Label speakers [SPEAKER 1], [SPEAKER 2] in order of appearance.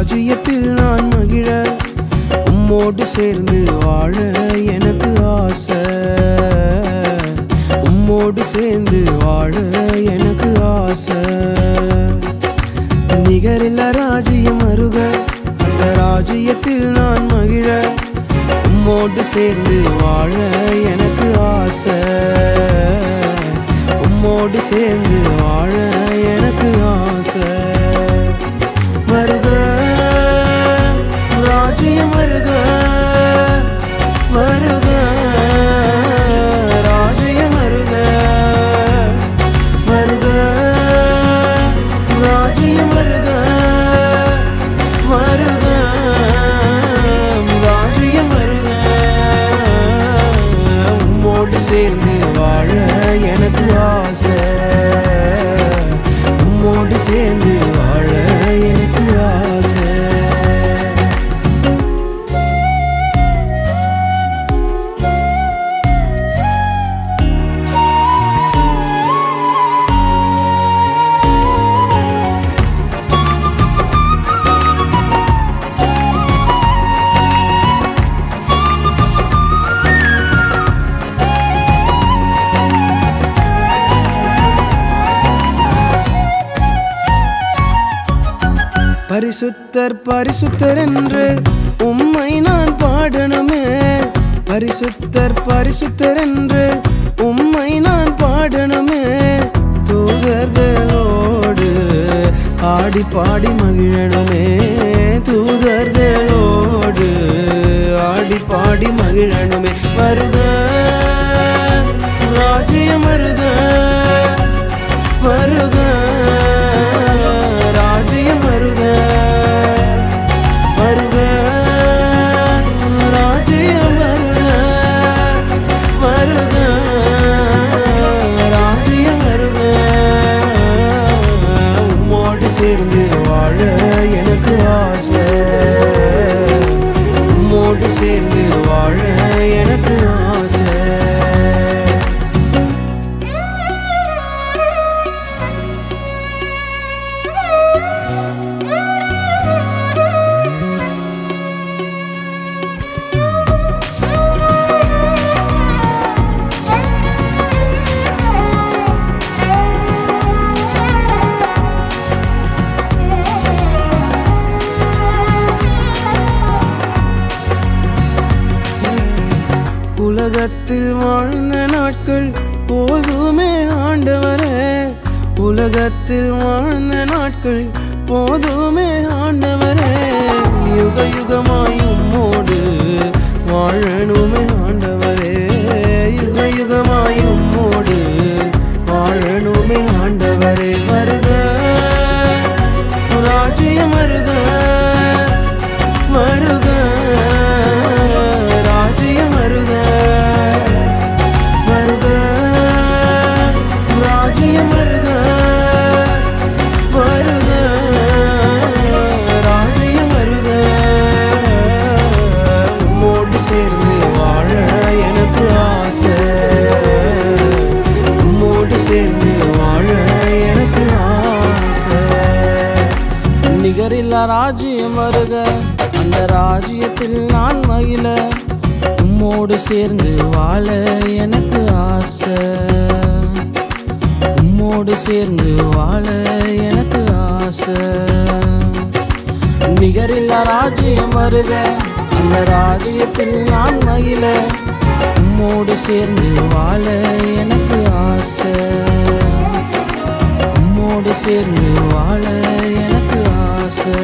[SPEAKER 1] ராஜ்யத்தில் நான் மகிழ உம்மோடு சேர்ந்து வாழ எனக்கு ஆசை. உம்மோடு சேர்ந்து வாழ எனக்கு ஆசை. நிகரில்ல ராஜ்யம் அருக அந்த ராஜ்யத்தில் நான் மகிழ உம்மோடு சேர்ந்து வாழ எனக்கு ஆசை. உம்மோடு சேர்ந்து வாழ எனக்கு ஆசை. வருக ராஜ்யம் வருக, வருக ராஜ்யம் வருக, வருக ராஜ்யம் வருக, வருக ராஜ்யம் வருக. உம்மோடு சேர்ந்து வாழ எனக்கு ஆசை. உம்மோடு சேர்ந்து வாழ எனக்கு ஆசை. பரிசுத்தர் பரிசுத்தர் என்று உம்மை நான் பாடணுமே. பரிசுத்தர் பரிசுத்தர் என்று உம்மை நான் பாடணுமே. தூதர்களோடு ஆடி பாடி மகிழணுமே. தூதர்களோடு ஆடி பாடி மகிழணுமே. வருக ராஜ்யம் வருக, வருக ராஜ்யம் வருக, வருக ராஜ்யம் வருக, வருக ராஜ்யம் வருக. உம்மோடு சேர்ந்து வாழ எனக்கு ஆசை. உம்மோடு சேர்ந்து வாழ எனக்கு ஆசை. உலகத்தில் வாழ்ந்த நாட்கள் போதுமே ஆண்டவரே. உலகத்தில் வாழ்ந்த நாட்கள் போதுமே ஆண்டவரே. யுக யுகமாய் உம்மோடு வாழணுமே ஆண்டவரே. யுக யுகமாய் உம்மோடு வாழணுமே ஆண்டவரே. வருக ராஜ்யம் வருக, வருக ராஜ்யம் வருக, வருக ராஜ்யம் வருக, வருக ராஜ்யம் வருக. உம்மோடு சேர்ந்து வாழ எனக்கு ஆசை. உம்மோடு சேர்ந்து வாழ எனக்கு ஆசை. நிகரில்லா ராஜ்யம் வருக அந்த ராஜ்யத்தில் நான் மகிழ உம்மோடு சேர்ந்து வாழ எனக்கு ஆசை. உம்மோடு சேர்ந்து வாழ எனக்கு ஆசை. நிகரில்லா ராஜ்யம் வருக அந்த ராஜ்யத்தில் நான் மகிழ உம்மோடு சேர்ந்து வாழ எனக்கு ஆசை. உம்மோடு சேர்ந்து வாழ எனக்கு ஆசை.